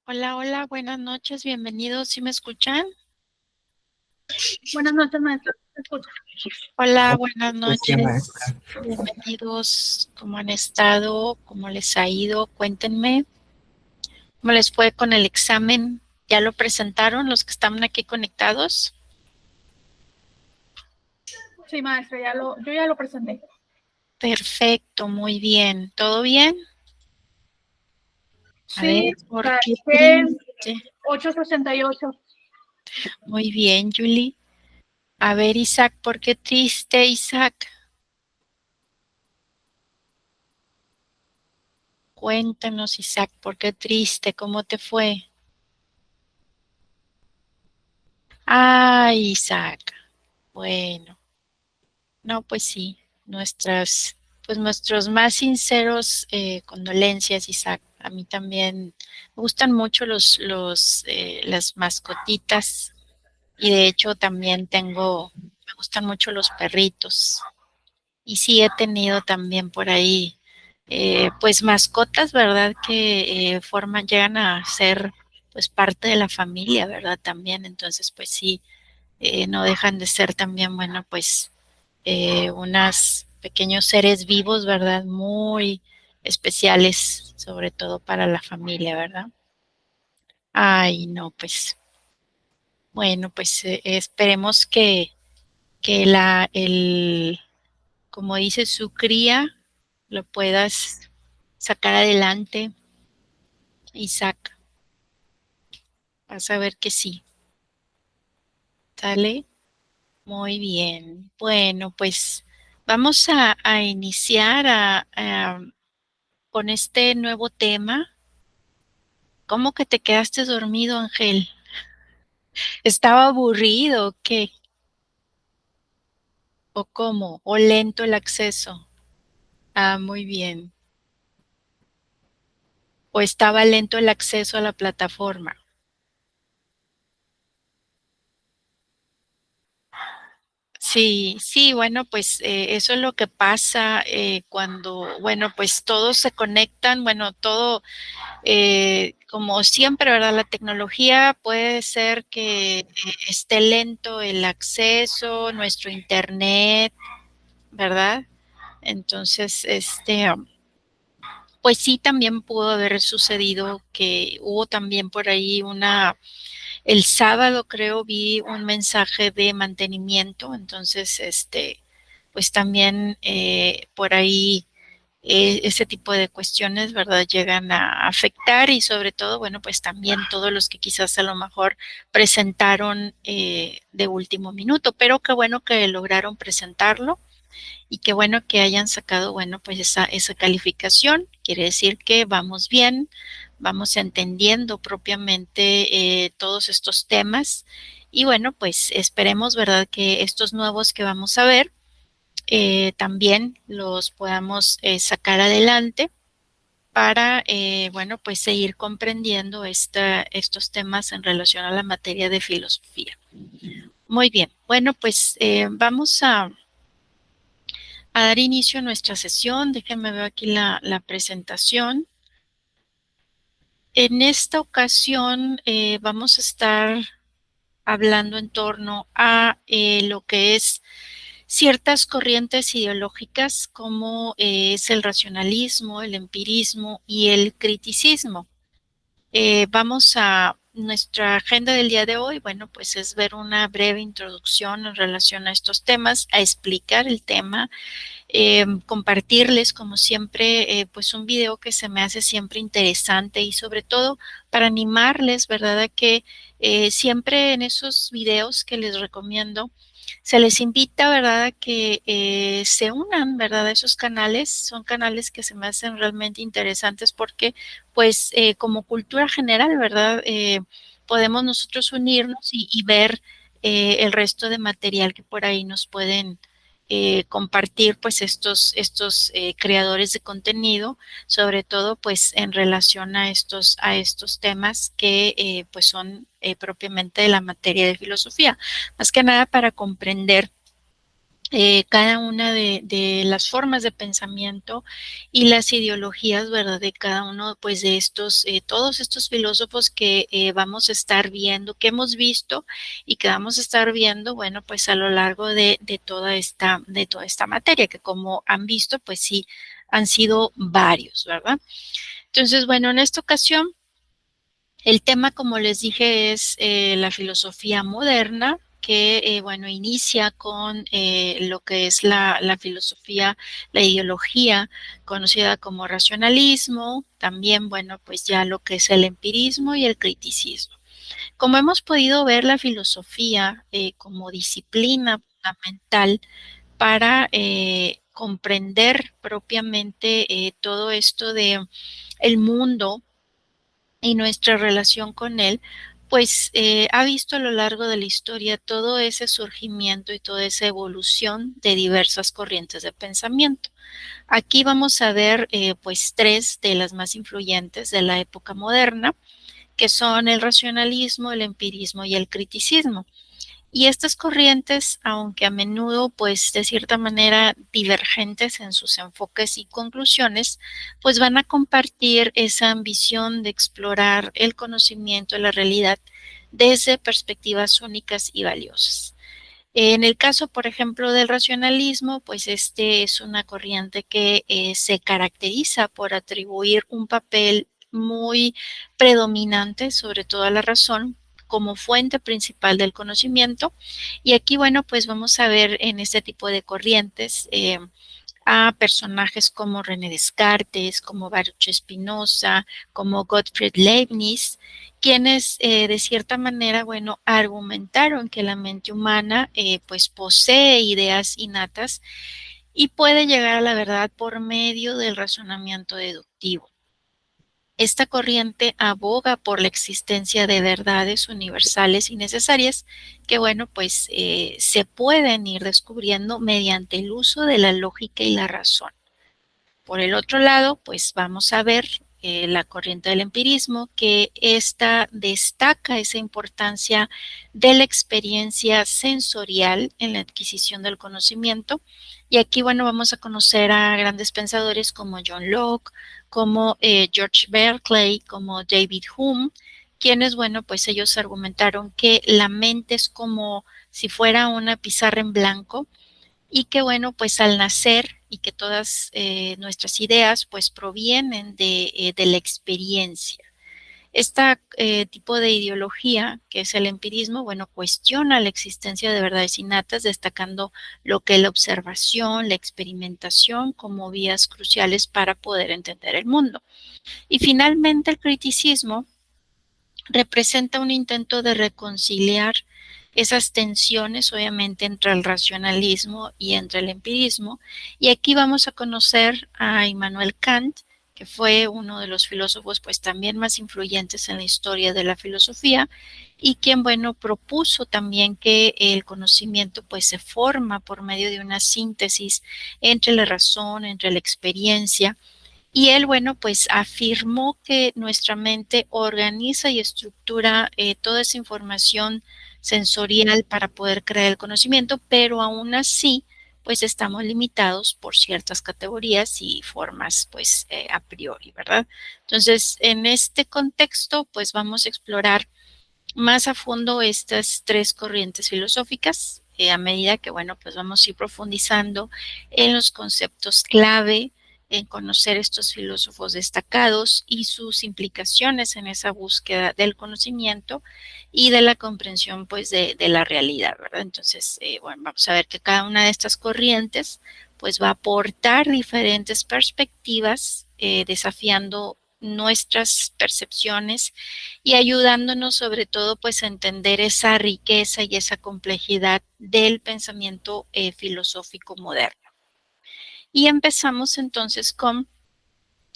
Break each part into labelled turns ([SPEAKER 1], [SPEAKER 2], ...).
[SPEAKER 1] Hola, hola, buenas noches, bienvenidos. ¿Sí me escuchan?
[SPEAKER 2] Buenas noches, maestra. ¿Me escucha?
[SPEAKER 1] Hola, buenas
[SPEAKER 3] Pues sí,
[SPEAKER 1] noches.
[SPEAKER 3] maestra.
[SPEAKER 1] Bienvenidos. ¿Cómo han estado? ¿Cómo les ha ido? Cuéntenme. ¿Cómo les fue con el examen? ¿Ya lo presentaron los que están aquí conectados?
[SPEAKER 2] Sí, maestra, yo ya lo presenté.
[SPEAKER 1] Perfecto, muy bien. ¿Todo bien? A ver,
[SPEAKER 2] Sí,
[SPEAKER 1] ¿por qué
[SPEAKER 2] saqué
[SPEAKER 1] triste?
[SPEAKER 2] 8.68.
[SPEAKER 1] Muy bien, Julie. A ver, Isaac, ¿por qué triste, Isaac? Cuéntanos, Isaac, ¿por qué triste? ¿Cómo te fue? Ay, Isaac. Bueno, no, pues sí, nuestros más sinceros condolencias, Isaac. A mí también me gustan mucho las mascotitas y de hecho también me gustan mucho los perritos. Y sí he tenido también por ahí, pues mascotas, ¿verdad? Que llegan a ser pues parte de la familia, ¿verdad? También, entonces pues sí, no dejan de ser también, bueno, pues unos pequeños seres vivos, ¿verdad? Muy especiales, sobre todo para la familia, ¿verdad? Ay, no, pues, bueno, pues esperemos que como dice su cría, lo puedas sacar adelante, Isaac. Vas a ver que sí, ¿sale? Muy bien. Bueno, pues vamos a iniciar con este nuevo tema. ¿Cómo que te quedaste dormido, Ángel? ¿Estaba aburrido o qué? ¿O cómo? ¿O lento el acceso? Ah, muy bien. ¿O estaba lento el acceso a la plataforma? Sí, sí, bueno, pues eso es lo que pasa cuando, bueno, pues todos se conectan, bueno, todo, como siempre, ¿verdad? La tecnología puede ser que esté lento el acceso, nuestro internet, ¿verdad? Entonces, pues sí, también pudo haber sucedido que hubo también por ahí el sábado creo vi un mensaje de mantenimiento, entonces, pues también por ahí ese tipo de cuestiones, ¿verdad? Llegan a afectar y sobre todo, bueno, pues también todos los que quizás a lo mejor presentaron de último minuto, pero qué bueno que lograron presentarlo y qué bueno que hayan sacado, bueno, pues esa calificación. Quiere decir que vamos bien, vamos entendiendo propiamente todos estos temas y bueno, pues esperemos, ¿verdad? Que estos nuevos que vamos a ver también los podamos sacar adelante para, bueno, pues seguir comprendiendo estos temas en relación a la materia de filosofía. Muy bien, bueno, pues vamos a dar inicio a nuestra sesión. Déjenme ver aquí la presentación. En esta ocasión vamos a estar hablando en torno a lo que es ciertas corrientes ideológicas como es el racionalismo, el empirismo y el criticismo. Vamos a nuestra agenda del día de hoy, bueno, pues es ver una breve introducción en relación a estos temas, a explicar el tema, compartirles como siempre pues un video que se me hace siempre interesante y sobre todo para animarles, ¿verdad? A que siempre en esos videos que les recomiendo se les invita, ¿verdad? A que se unan, ¿verdad? A esos canales, son canales que se me hacen realmente interesantes porque pues como cultura general, ¿verdad? Podemos nosotros unirnos y ver el resto de material que por ahí nos pueden compartir pues estos creadores de contenido, sobre todo pues en relación a estos temas que pues son propiamente de la materia de filosofía, más que nada para comprender cada una de las formas de pensamiento y las ideologías, ¿verdad? De cada uno, pues, de estos, todos estos filósofos que vamos a estar viendo, que hemos visto y que vamos a estar viendo, bueno, pues a lo largo de toda esta materia, que como han visto, pues sí, han sido varios, ¿verdad? Entonces, bueno, en esta ocasión, el tema, como les dije, es la filosofía moderna, que, bueno, inicia con lo que es la filosofía, la ideología conocida como racionalismo, también, bueno, pues ya lo que es el empirismo y el criticismo. Como hemos podido ver, la filosofía como disciplina fundamental para comprender propiamente todo esto de el mundo y nuestra relación con él, pues ha visto a lo largo de la historia todo ese surgimiento y toda esa evolución de diversas corrientes de pensamiento. Aquí vamos a ver pues tres de las más influyentes de la época moderna, que son el racionalismo, el empirismo y el criticismo. Y estas corrientes, aunque a menudo, pues de cierta manera divergentes en sus enfoques y conclusiones, pues van a compartir esa ambición de explorar el conocimiento de la realidad desde perspectivas únicas y valiosas. En el caso, por ejemplo, del racionalismo, pues este es una corriente que se caracteriza por atribuir un papel muy predominante sobre toda la razón como fuente principal del conocimiento. Y aquí, bueno, pues vamos a ver en este tipo de corrientes a personajes como René Descartes, como Baruch Spinoza, como Gottfried Leibniz, quienes de cierta manera, bueno, argumentaron que la mente humana pues posee ideas innatas y puede llegar a la verdad por medio del razonamiento deductivo. Esta corriente aboga por la existencia de verdades universales y necesarias que, bueno, pues se pueden ir descubriendo mediante el uso de la lógica y la razón. Por el otro lado, pues vamos a ver la corriente del empirismo, que esta destaca esa importancia de la experiencia sensorial en la adquisición del conocimiento. Y aquí, bueno, vamos a conocer a grandes pensadores como John Locke, como George Berkeley, como David Hume, quienes, bueno, pues ellos argumentaron que la mente es como si fuera una pizarra en blanco y que bueno, pues al nacer y que todas nuestras ideas pues provienen de la experiencia. Este tipo de ideología, que es el empirismo, bueno, cuestiona la existencia de verdades innatas, destacando lo que es la observación, la experimentación como vías cruciales para poder entender el mundo. Y finalmente el criticismo representa un intento de reconciliar esas tensiones, obviamente, entre el racionalismo y entre el empirismo. Y aquí vamos a conocer a Immanuel Kant, que fue uno de los filósofos pues también más influyentes en la historia de la filosofía y quien, bueno, propuso también que el conocimiento pues se forma por medio de una síntesis entre la razón, entre la experiencia, y él, bueno, pues afirmó que nuestra mente organiza y estructura toda esa información sensorial para poder crear el conocimiento, pero aún así, pues estamos limitados por ciertas categorías y formas, pues a priori, ¿verdad? Entonces, en este contexto, pues vamos a explorar más a fondo estas tres corrientes filosóficas a medida que, bueno, pues vamos a ir profundizando en los conceptos clave, en conocer estos filósofos destacados y sus implicaciones en esa búsqueda del conocimiento y de la comprensión, pues, de la realidad, ¿verdad? Entonces, bueno, vamos a ver que cada una de estas corrientes, pues, va a aportar diferentes perspectivas, desafiando nuestras percepciones y ayudándonos sobre todo pues a entender esa riqueza y esa complejidad del pensamiento filosófico moderno. Y empezamos entonces con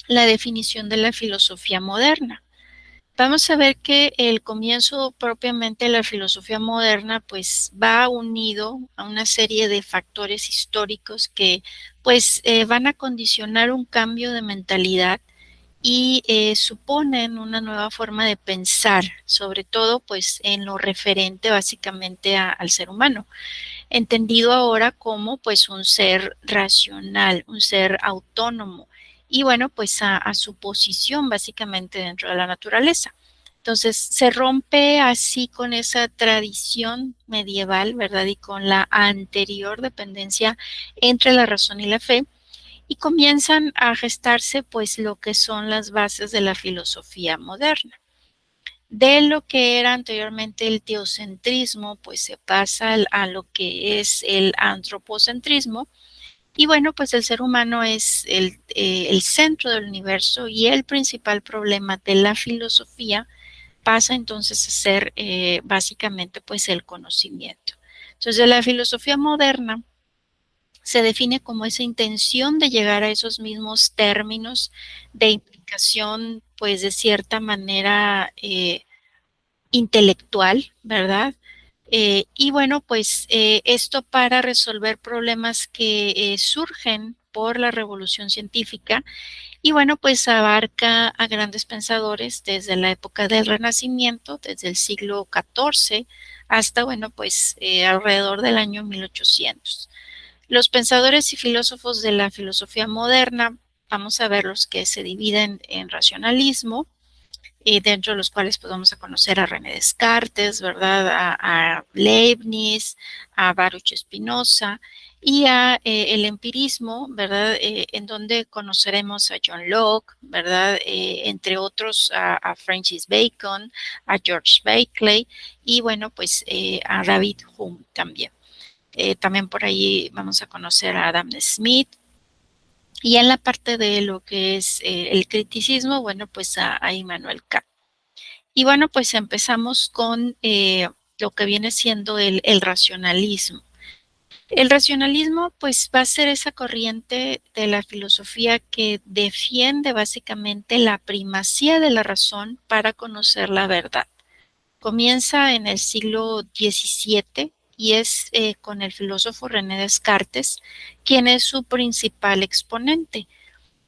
[SPEAKER 1] la definición de la filosofía moderna. Vamos a ver que el comienzo propiamente de la filosofía moderna pues va unido a una serie de factores históricos que pues van a condicionar un cambio de mentalidad y suponen una nueva forma de pensar, sobre todo pues en lo referente básicamente al ser humano, entendido ahora como pues un ser racional, un ser autónomo y bueno pues a su posición básicamente dentro de la naturaleza. Entonces se rompe así con esa tradición medieval, ¿verdad? Y con la anterior dependencia entre la razón y la fe y comienzan a gestarse pues lo que son las bases de la filosofía moderna. De lo que era anteriormente el teocentrismo, pues se pasa a lo que es el antropocentrismo. Y bueno, pues el ser humano es el centro del universo y el principal problema de la filosofía pasa entonces a ser básicamente pues el conocimiento. Entonces la filosofía moderna se define como esa intención de llegar a esos mismos términos de implicación, pues de cierta manera intelectual, ¿verdad? Y bueno, pues esto para resolver problemas que surgen por la revolución científica y bueno, pues abarca a grandes pensadores desde la época del Renacimiento, desde el siglo XIV hasta, bueno, pues alrededor del año 1800. Los pensadores y filósofos de la filosofía moderna, vamos a ver los que se dividen en racionalismo, dentro de los cuales pues, vamos a conocer a René Descartes, ¿verdad? A Leibniz, a Baruch Spinoza y a el empirismo, ¿verdad? En donde conoceremos a John Locke, ¿verdad? Entre otros a Francis Bacon, a George Berkeley y bueno, pues a David Hume también. También por ahí vamos a conocer a Adam Smith. Y en la parte de lo que es el criticismo, bueno, pues a Immanuel Kant. Y bueno, pues empezamos con lo que viene siendo el racionalismo. El racionalismo, pues va a ser esa corriente de la filosofía que defiende básicamente la primacía de la razón para conocer la verdad. Comienza en el siglo XVII y es con el filósofo René Descartes, quien es su principal exponente.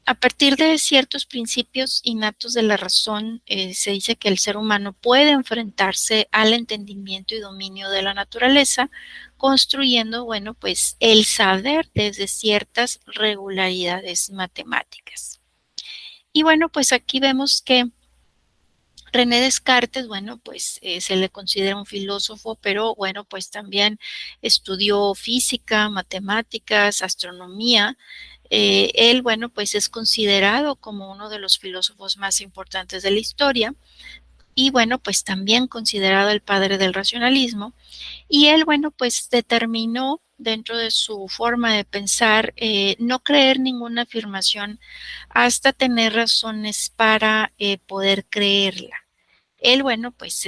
[SPEAKER 1] A partir de ciertos principios innatos de la razón, se dice que el ser humano puede enfrentarse al entendimiento y dominio de la naturaleza, construyendo, bueno, pues el saber desde ciertas regularidades matemáticas. Y bueno, pues aquí vemos que René Descartes, bueno, pues se le considera un filósofo, pero bueno, pues también estudió física, matemáticas, astronomía. Él, bueno, pues es considerado como uno de los filósofos más importantes de la historia y bueno, pues también considerado el padre del racionalismo. Y él, bueno, pues determinó dentro de su forma de pensar no creer ninguna afirmación hasta tener razones para poder creerla. Él, bueno, pues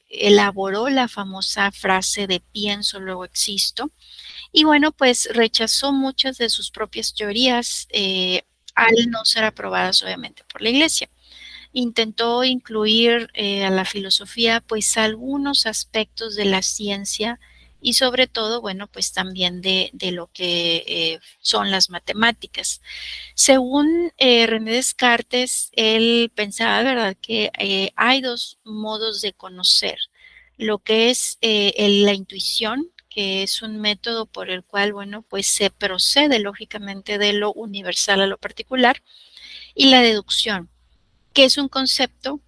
[SPEAKER 1] elaboró la famosa frase de pienso, luego existo, y bueno, pues rechazó muchas de sus propias teorías al no ser aprobadas obviamente por la Iglesia. Intentó incluir a la filosofía pues algunos aspectos de la ciencia y sobre todo, bueno, pues también de lo que son las matemáticas. Según René Descartes, él pensaba, ¿verdad?, que hay dos modos de conocer, lo que es la intuición, que es un método por el cual, bueno, pues se procede lógicamente de lo universal a lo particular, y la deducción, que es un concepto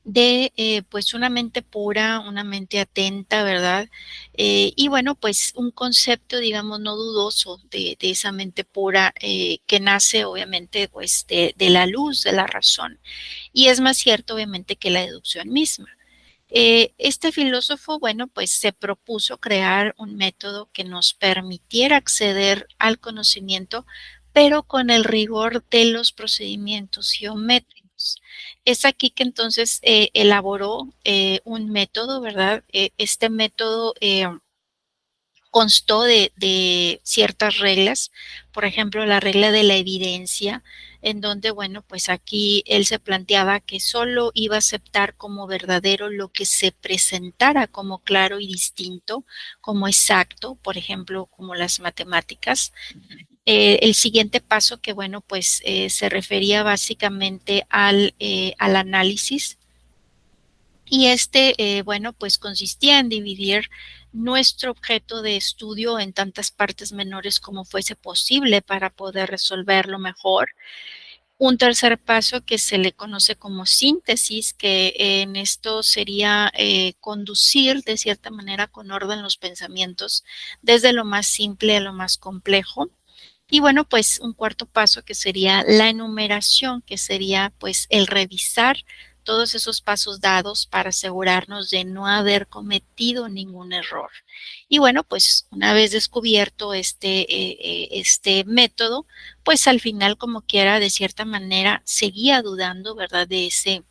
[SPEAKER 1] de pues una mente pura, una mente atenta, ¿verdad? Y bueno, pues un concepto, digamos, no dudoso de esa mente pura que nace obviamente pues de la luz, de la razón. Y es más cierto obviamente que la deducción misma. Este filósofo, bueno, pues se propuso crear un método que nos permitiera acceder al conocimiento, pero con el rigor de los procedimientos geométricos. Es aquí que entonces elaboró un método, ¿verdad? Este método constó de ciertas reglas, por ejemplo, la regla de la evidencia, en donde, bueno, pues aquí él se planteaba que solo iba a aceptar como verdadero lo que se presentara como claro y distinto, como exacto, por ejemplo, como las matemáticas. el siguiente paso que, bueno, pues se refería básicamente al análisis y bueno, pues consistía en dividir nuestro objeto de estudio en tantas partes menores como fuese posible para poder resolverlo mejor. Un tercer paso que se le conoce como síntesis, que en esto sería conducir de cierta manera con orden los pensamientos desde lo más simple a lo más complejo. Y bueno, pues un cuarto paso que sería la enumeración, que sería pues el revisar todos esos pasos dados para asegurarnos de no haber cometido ningún error. Y bueno, pues una vez descubierto este método, pues al final como quiera, de cierta manera, seguía dudando, ¿verdad? De ese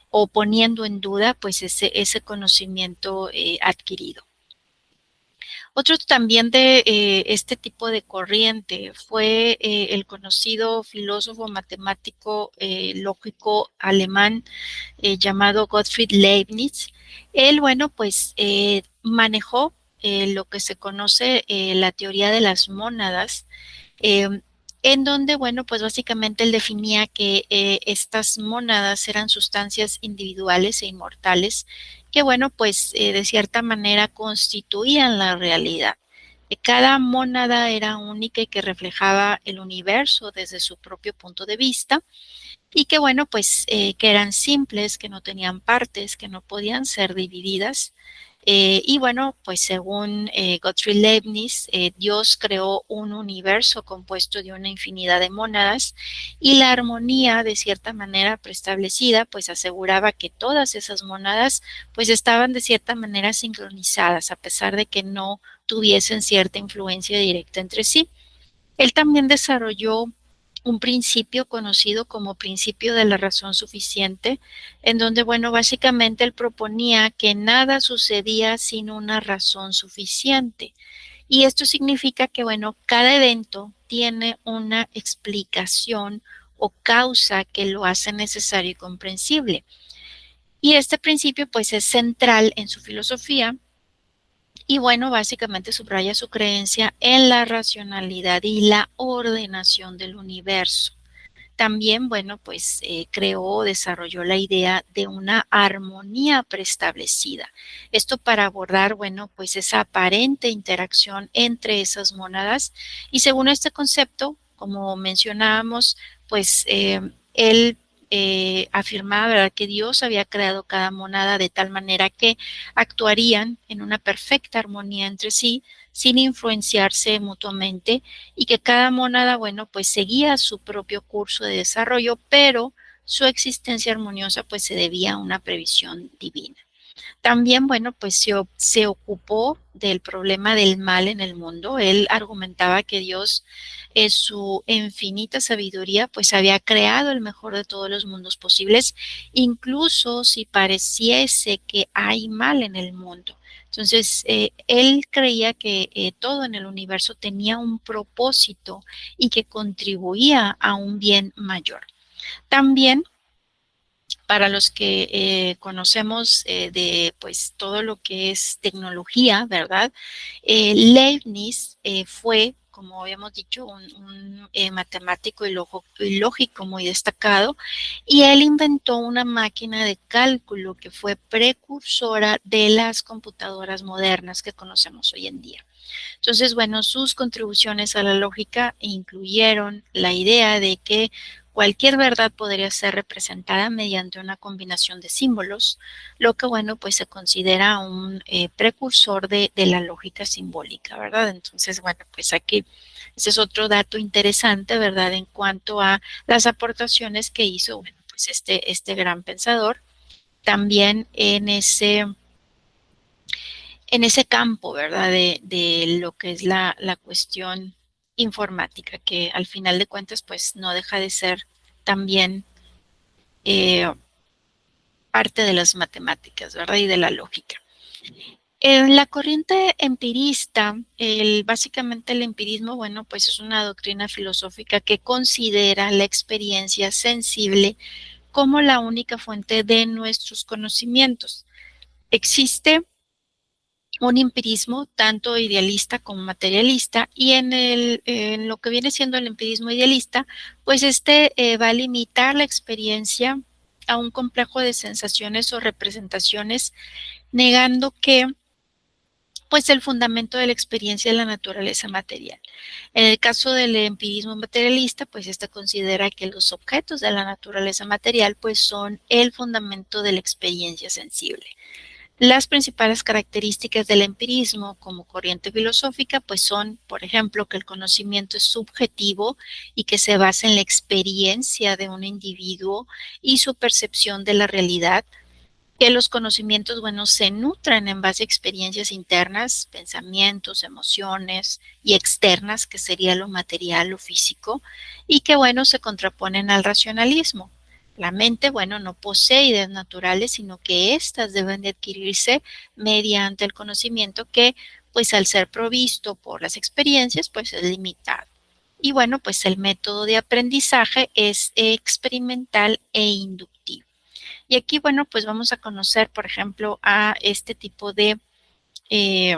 [SPEAKER 1] o poniendo en duda pues ese conocimiento adquirido. Otro también de este tipo de corriente fue el conocido filósofo matemático lógico alemán llamado Gottfried Leibniz. Él, bueno, pues manejó lo que se conoce la teoría de las mónadas, eh, en donde, bueno, pues básicamente él definía que estas mónadas eran sustancias individuales e inmortales que, bueno, pues de cierta manera constituían la realidad. Cada mónada era única y que reflejaba el universo desde su propio punto de vista y que bueno, pues que eran simples, que no tenían partes, que no podían ser divididas. Y bueno, pues según Gottfried Leibniz, Dios creó un universo compuesto de una infinidad de mónadas y la armonía de cierta manera preestablecida pues aseguraba que todas esas mónadas pues estaban de cierta manera sincronizadas a pesar de que no tuviesen cierta influencia directa entre sí. Él también desarrolló un principio conocido como principio de la razón suficiente, en donde, bueno, básicamente él proponía que nada sucedía sin una razón suficiente. Y esto significa que, bueno, cada evento tiene una explicación o causa que lo hace necesario y comprensible. Y este principio, pues, es central en su filosofía y bueno, básicamente subraya su creencia en la racionalidad y la ordenación del universo. También, bueno, pues creó o desarrolló la idea de una armonía preestablecida. Esto para abordar, bueno, pues esa aparente interacción entre esas mónadas. Y según este concepto, como mencionábamos, pues él afirmaba, ¿verdad?, que Dios había creado cada mónada de tal manera que actuarían en una perfecta armonía entre sí, sin influenciarse mutuamente y que cada mónada, bueno, pues seguía su propio curso de desarrollo, pero su existencia armoniosa pues se debía a una previsión divina. También, bueno, pues se ocupó del problema del mal en el mundo. Él argumentaba que Dios, en su infinita sabiduría, pues había creado el mejor de todos los mundos posibles, incluso si pareciese que hay mal en el mundo. Entonces, él creía que todo en el universo tenía un propósito y que contribuía a un bien mayor. También para los que conocemos de pues todo lo que es tecnología, ¿verdad? Leibniz fue, como habíamos dicho, un matemático y lógico muy destacado, y él inventó una máquina de cálculo que fue precursora de las computadoras modernas que conocemos hoy en día. Entonces, bueno, sus contribuciones a la lógica incluyeron la idea de que cualquier verdad podría ser representada mediante una combinación de símbolos, lo que, bueno, pues se considera un precursor de la lógica simbólica, ¿verdad? Entonces, bueno, pues aquí ese es otro dato interesante, ¿verdad? En cuanto a las aportaciones que hizo, bueno, pues este gran pensador. También en ese campo, ¿verdad? De lo que es la cuestión informática, que al final de cuentas, pues no deja de ser también eh, parte de las matemáticas, ¿verdad? Y de la lógica. En la corriente empirista, básicamente el empirismo, bueno, pues es una doctrina filosófica que considera la experiencia sensible como la única fuente de nuestros conocimientos. Existe un empirismo tanto idealista como materialista, y en lo que viene siendo el empirismo idealista, pues va a limitar la experiencia a un complejo de sensaciones o representaciones, negando que pues el fundamento de la experiencia es la naturaleza material. En el caso del empirismo materialista, pues considera que los objetos de la naturaleza material pues son el fundamento de la experiencia sensible. Las principales características del empirismo como corriente filosófica pues son, por ejemplo, que el conocimiento es subjetivo y que se basa en la experiencia de un individuo y su percepción de la realidad, que los conocimientos, bueno, se nutren en base a experiencias internas, pensamientos, emociones y externas, que sería lo material, lo físico, y que, bueno, se contraponen al racionalismo. La mente, bueno, no posee ideas naturales, sino que éstas deben de adquirirse mediante el conocimiento que, pues al ser provisto por las experiencias, pues es limitado. Y bueno, pues el método de aprendizaje es experimental e inductivo. Y aquí, bueno, pues vamos a conocer, por ejemplo, a este tipo eh,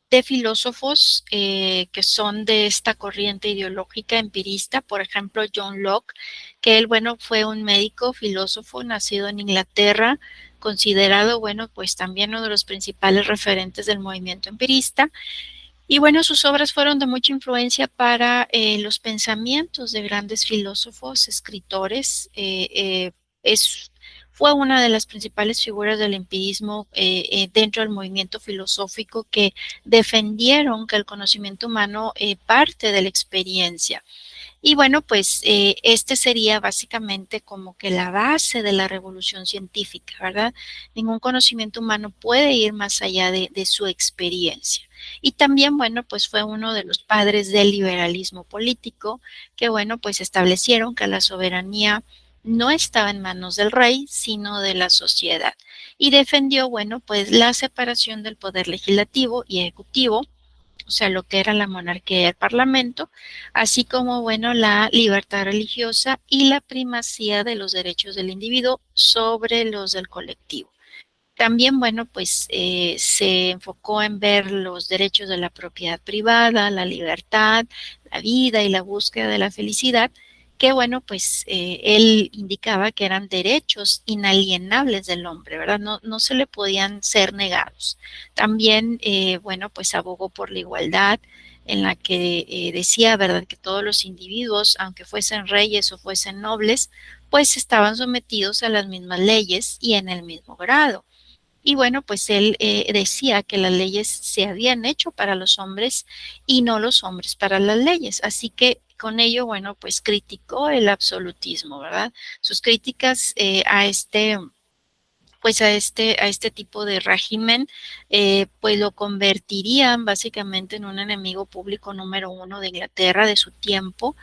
[SPEAKER 1] de filósofos que son de esta corriente ideológica empirista. Por ejemplo, John Locke, que él, bueno, fue un médico, filósofo, nacido en Inglaterra, considerado, bueno, pues también uno de los principales referentes del movimiento empirista. Y bueno, sus obras fueron de mucha influencia para los pensamientos de grandes filósofos, escritores. Es, fue una de las principales figuras del empirismo dentro del movimiento filosófico, que defendieron que el conocimiento humano parte de la experiencia. Y bueno, pues sería básicamente como que la base de la revolución científica, ¿verdad? Ningún conocimiento humano puede ir más allá de su experiencia. Y también, bueno, pues fue uno de los padres del liberalismo político, que, bueno, pues establecieron que la soberanía no estaba en manos del rey, sino de la sociedad. Y defendió, bueno, pues la separación del poder legislativo y ejecutivo, o sea, lo que era la monarquía y el parlamento, así como, bueno, la libertad religiosa y la primacía de los derechos del individuo sobre los del colectivo. También, bueno, pues se enfocó en ver los derechos de la propiedad privada, la libertad, la vida y la búsqueda de la felicidad, que, bueno, pues él indicaba que eran derechos inalienables del hombre, ¿verdad? No se le podían ser negados. También, bueno, pues abogó por la igualdad, en la que decía, ¿verdad?, que todos los individuos, aunque fuesen reyes o fuesen nobles, pues estaban sometidos a las mismas leyes y en el mismo grado. Y bueno, pues él decía que las leyes se habían hecho para los hombres y no los hombres para las leyes. Así que con ello, bueno, pues criticó el absolutismo, ¿verdad? Sus críticas a este tipo de régimen, pues lo convertirían básicamente en un enemigo público número uno de Inglaterra de su tiempo,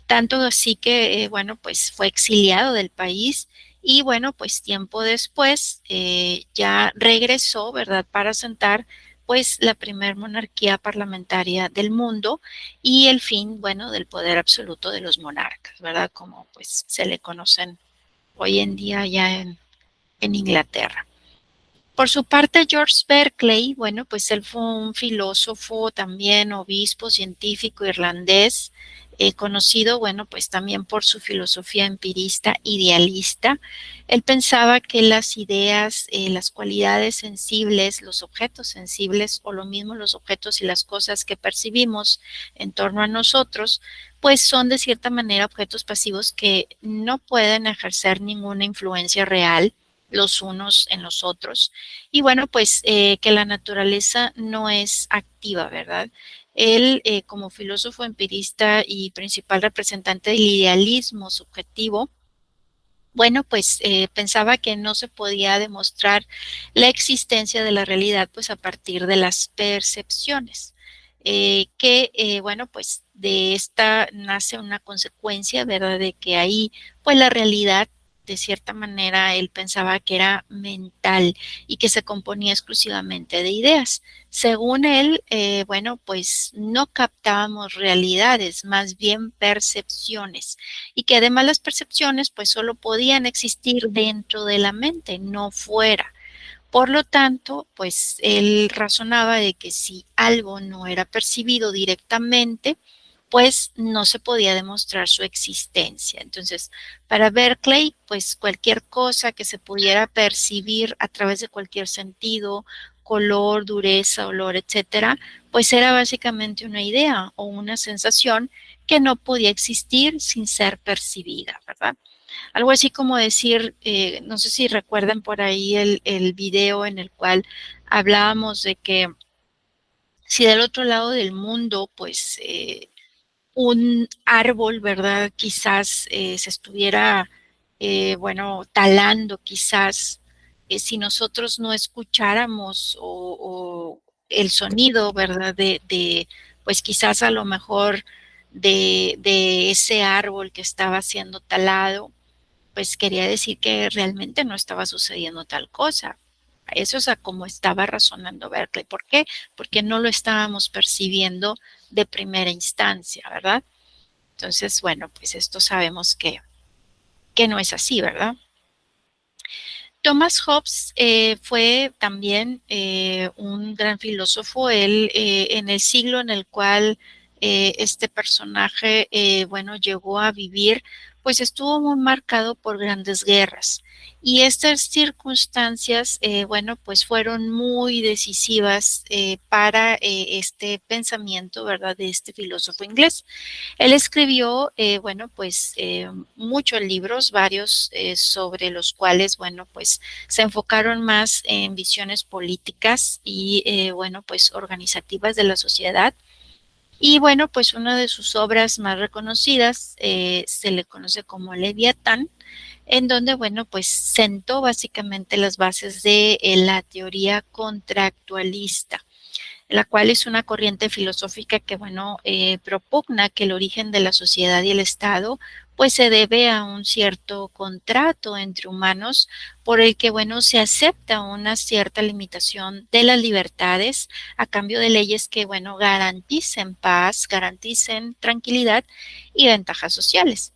[SPEAKER 1] tanto así que, bueno, pues fue exiliado del país. Y bueno, pues tiempo después ya regresó, ¿verdad?, para sentar pues la primer monarquía parlamentaria del mundo y el fin, bueno, del poder absoluto de los monarcas, ¿verdad?, como pues se le conocen hoy en día ya en Inglaterra. Por su parte, George Berkeley, bueno, pues él fue un filósofo, también obispo, científico irlandés, conocido, bueno, pues también por su filosofía empirista idealista. Él pensaba que las ideas, las cualidades sensibles, los objetos sensibles, o lo mismo los objetos y las cosas que percibimos en torno a nosotros, pues son de cierta manera objetos pasivos que no pueden ejercer ninguna influencia real los unos en los otros. Y bueno, pues que la naturaleza no es activa, ¿verdad? Él, como filósofo empirista y principal representante del idealismo subjetivo, bueno, pues pensaba que no se podía demostrar la existencia de la realidad pues a partir de las percepciones. Bueno, pues de esta nace una consecuencia, ¿verdad? De que ahí pues la realidad, de cierta manera, él pensaba que era mental y que se componía exclusivamente de ideas. Según él, bueno, pues no captábamos realidades, más bien percepciones, y que además las percepciones pues solo podían existir dentro de la mente, no fuera. Por lo tanto, pues él razonaba de que si algo no era percibido directamente, pues no se podía demostrar su existencia. Entonces, para Berkeley, pues cualquier cosa que se pudiera percibir a través de cualquier sentido, color, dureza, olor, etcétera, pues era básicamente una idea o una sensación que no podía existir sin ser percibida, ¿verdad? Algo así como decir, no sé si recuerdan por ahí el video en el cual hablábamos de que si del otro lado del mundo, pues un árbol, ¿verdad? Quizás se estuviera, bueno, talando, quizás, si nosotros no escucháramos o el sonido, ¿verdad? Pues quizás a lo mejor de ese árbol que estaba siendo talado, pues quería decir que realmente no estaba sucediendo tal cosa. Eso es a como estaba razonando Berkeley. ¿Por qué? Porque no lo estábamos percibiendo de primera instancia, ¿verdad? Entonces, bueno, pues esto sabemos que no es así, ¿verdad? Thomas Hobbes fue también un gran filósofo. Él, en el siglo en el cual este personaje, bueno, llegó a vivir, pues estuvo muy marcado por grandes guerras. Y estas circunstancias, bueno, pues fueron muy decisivas para este pensamiento, ¿verdad?, de este filósofo inglés. Él escribió, bueno, pues muchos libros, varios sobre los cuales, bueno, pues se enfocaron más en visiones políticas y, bueno, pues organizativas de la sociedad. Y bueno, pues una de sus obras más reconocidas se le conoce como Leviatán, en donde, bueno, pues sentó básicamente las bases de la teoría contractualista, la cual es una corriente filosófica que, bueno, propugna que el origen de la sociedad y el Estado pues se debe a un cierto contrato entre humanos por el que, bueno, se acepta una cierta limitación de las libertades a cambio de leyes que, bueno, garanticen paz, garanticen tranquilidad y ventajas sociales.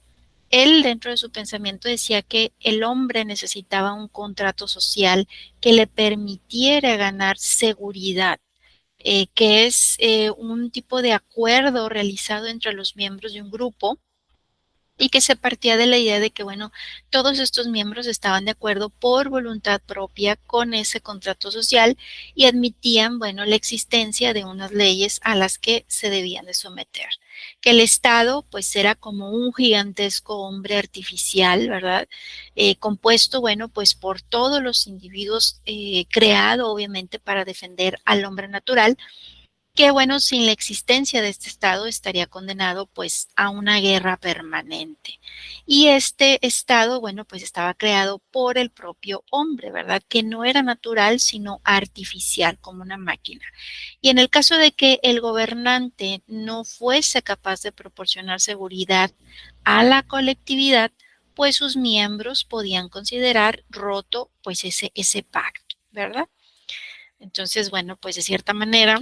[SPEAKER 1] Él, dentro de su pensamiento, decía que el hombre necesitaba un contrato social que le permitiera ganar seguridad, que es un tipo de acuerdo realizado entre los miembros de un grupo y que se partía de la idea de que, bueno, todos estos miembros estaban de acuerdo por voluntad propia con ese contrato social y admitían, bueno, la existencia de unas leyes a las que se debían de someter. Que el Estado, pues, era como un gigantesco hombre artificial, ¿verdad? Compuesto, bueno, pues, por todos los individuos, creado, obviamente, para defender al hombre natural, que bueno, sin la existencia de este Estado estaría condenado pues a una guerra permanente. Y este Estado, bueno, pues estaba creado por el propio hombre, ¿verdad? Que no era natural, sino artificial, como una máquina. Y en el caso de que el gobernante no fuese capaz de proporcionar seguridad a la colectividad, pues sus miembros podían considerar roto pues ese pacto, ¿verdad? Entonces, bueno, pues de cierta manera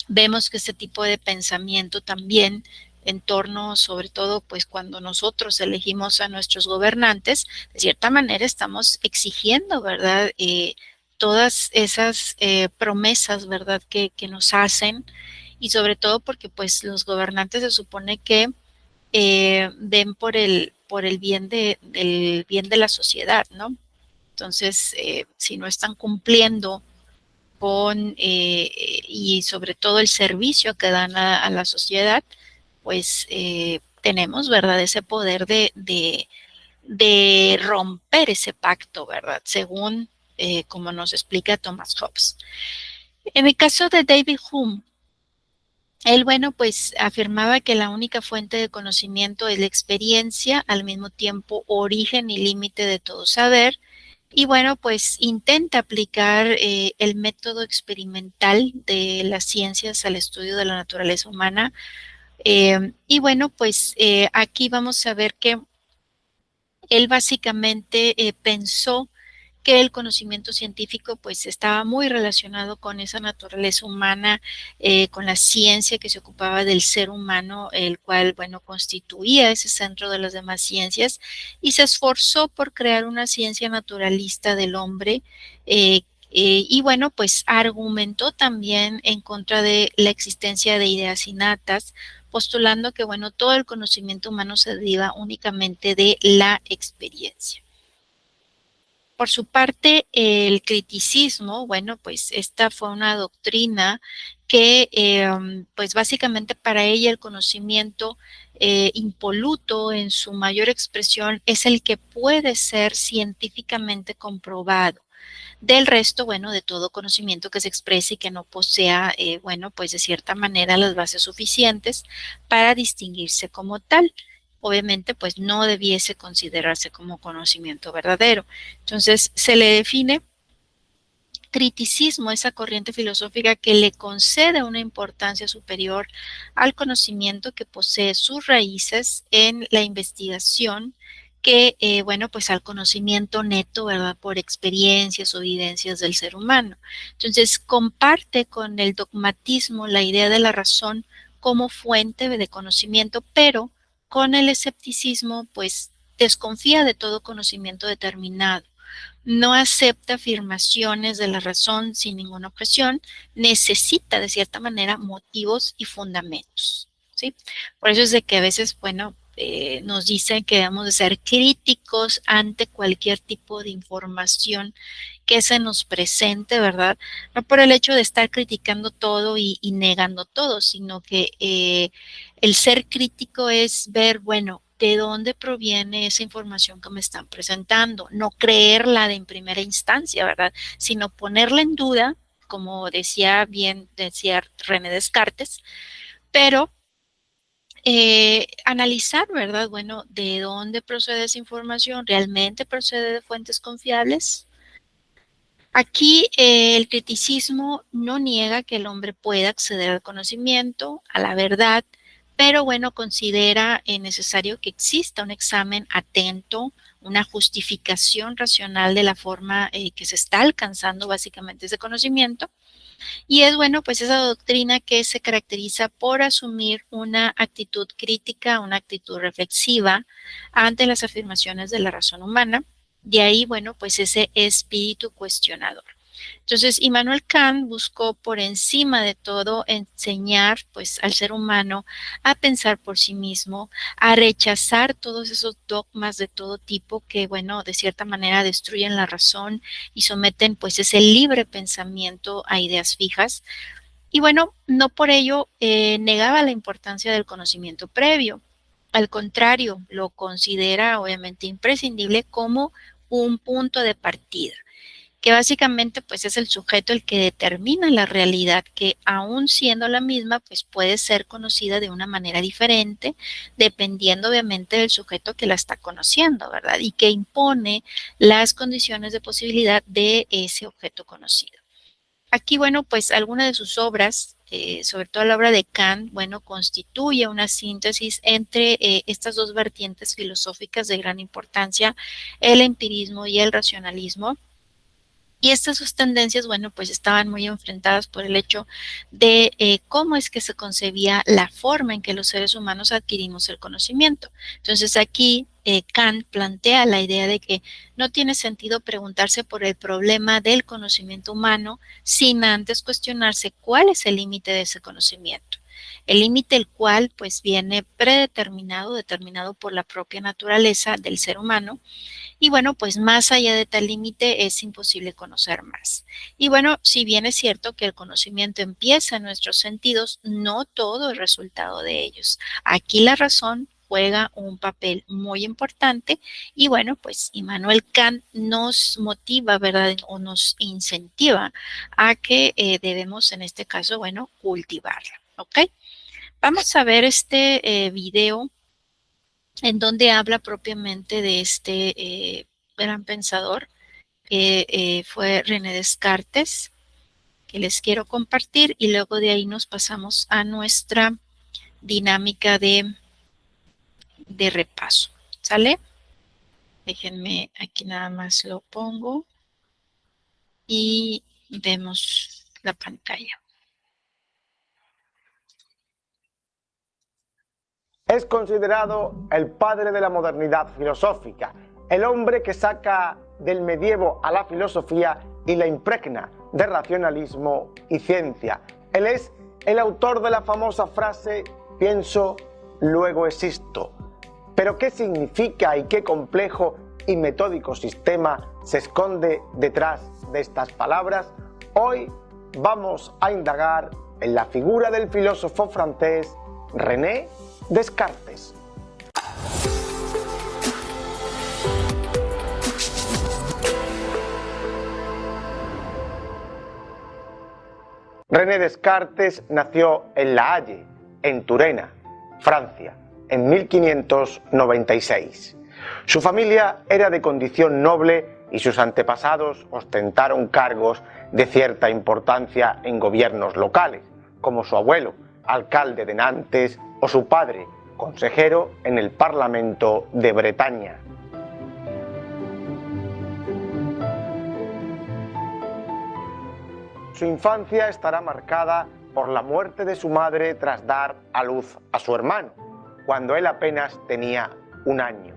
[SPEAKER 1] vemos que este tipo de pensamiento también en torno, sobre todo, pues cuando nosotros elegimos a nuestros gobernantes, de cierta manera estamos exigiendo, ¿verdad? Todas esas promesas, ¿verdad? Que nos hacen y sobre todo porque pues los gobernantes se supone que ven por el bien del bien de la sociedad, ¿no? Entonces, si no están cumpliendo con y sobre todo el servicio que dan a la sociedad, pues tenemos, ¿verdad?, ese poder de romper ese pacto, ¿verdad?, según como nos explica Thomas Hobbes. En el caso de David Hume, él, bueno, pues afirmaba que la única fuente de conocimiento es la experiencia, al mismo tiempo origen y límite de todo saber, y bueno, pues intenta aplicar el método experimental de las ciencias al estudio de la naturaleza humana. Y bueno, pues aquí vamos a ver que él básicamente pensó que el conocimiento científico pues estaba muy relacionado con esa naturaleza humana, con la ciencia que se ocupaba del ser humano, el cual, bueno, constituía ese centro de las demás ciencias, y se esforzó por crear una ciencia naturalista del hombre, y bueno, pues argumentó también en contra de la existencia de ideas innatas, postulando que, bueno, todo el conocimiento humano se deriva únicamente de la experiencia. Por su parte, el criticismo, bueno, pues esta fue una doctrina que, pues básicamente para ella el conocimiento impoluto en su mayor expresión es el que puede ser científicamente comprobado. Del resto, bueno, de todo conocimiento que se exprese y que no posea, bueno, pues de cierta manera las bases suficientes para distinguirse como tal. Obviamente, pues no debiese considerarse como conocimiento verdadero. Entonces, se le define criticismo, esa corriente filosófica que le concede una importancia superior al conocimiento, que posee sus raíces en la investigación, que, bueno, pues al conocimiento neto, ¿verdad? Por experiencias o evidencias del ser humano. Entonces, comparte con el dogmatismo la idea de la razón como fuente de conocimiento, pero con el escepticismo, pues desconfía de todo conocimiento determinado, no acepta afirmaciones de la razón sin ninguna objeción, necesita de cierta manera motivos y fundamentos, ¿sí? Por eso es de que a veces, bueno, nos dicen que debemos de ser críticos ante cualquier tipo de información que se nos presente, ¿verdad? No por el hecho de estar criticando todo y negando todo, sino que el ser crítico es ver, bueno, de dónde proviene esa información que me están presentando, no creerla de en primera instancia, ¿verdad? Sino ponerla en duda, como decía René Descartes, pero analizar, ¿verdad? Bueno, de dónde procede esa información, realmente procede de fuentes confiables. Aquí el criticismo no niega que el hombre pueda acceder al conocimiento, a la verdad, pero bueno, considera necesario que exista un examen atento, una justificación racional de la forma que se está alcanzando básicamente ese conocimiento. Y es bueno, pues esa doctrina que se caracteriza por asumir una actitud crítica, una actitud reflexiva ante las afirmaciones de la razón humana. De ahí, bueno, pues ese espíritu cuestionador. Entonces, Immanuel Kant buscó por encima de todo enseñar pues al ser humano a pensar por sí mismo, a rechazar todos esos dogmas de todo tipo que, bueno, de cierta manera destruyen la razón y someten pues ese libre pensamiento a ideas fijas. Y bueno, no por ello negaba la importancia del conocimiento previo. Al contrario, lo considera obviamente imprescindible como un punto de partida, que básicamente pues es el sujeto el que determina la realidad, que aún siendo la misma pues puede ser conocida de una manera diferente dependiendo obviamente del sujeto que la está conociendo, ¿verdad? Y que impone las condiciones de posibilidad de ese objeto conocido. Aquí, bueno, pues alguna de sus obras, sobre todo la obra de Kant, bueno, constituye una síntesis entre estas dos vertientes filosóficas de gran importancia, el empirismo y el racionalismo. Y estas dos tendencias, bueno, pues estaban muy enfrentadas por el hecho de cómo es que se concebía la forma en que los seres humanos adquirimos el conocimiento. Entonces aquí Kant plantea la idea de que no tiene sentido preguntarse por el problema del conocimiento humano sin antes cuestionarse cuál es el límite de ese conocimiento. El límite el cual pues viene predeterminado, determinado por la propia naturaleza del ser humano, y bueno, pues más allá de tal límite es imposible conocer más. Y bueno, si bien es cierto que el conocimiento empieza en nuestros sentidos, no todo es resultado de ellos. Aquí la razón juega un papel muy importante y bueno, pues Immanuel Kant nos motiva, ¿verdad? O nos incentiva a que debemos en este caso, bueno, cultivarla, ¿ok? Vamos a ver este video en donde habla propiamente de este gran pensador que fue René Descartes, que les quiero compartir, y luego de ahí nos pasamos a nuestra dinámica de repaso. ¿Sale? Déjenme aquí nada más lo pongo. y vemos la pantalla.
[SPEAKER 3] Es considerado el padre de la modernidad filosófica, el hombre que saca del medievo a la filosofía y la impregna de racionalismo y ciencia. Él es el autor de la famosa frase "pienso, luego existo". Pero ¿qué significa y qué complejo y metódico sistema se esconde detrás de estas palabras? Hoy vamos a indagar en la figura del filósofo francés René Descartes. René Descartes nació en La Haye, en Turena, Francia, en 1596. Su familia era de condición noble y sus antepasados ostentaron cargos de cierta importancia en gobiernos locales, como su abuelo, alcalde de Nantes, o su padre, consejero en el Parlamento de Bretaña. Su infancia estará marcada por la muerte de su madre tras dar a luz a su hermano, cuando él apenas tenía 1 año.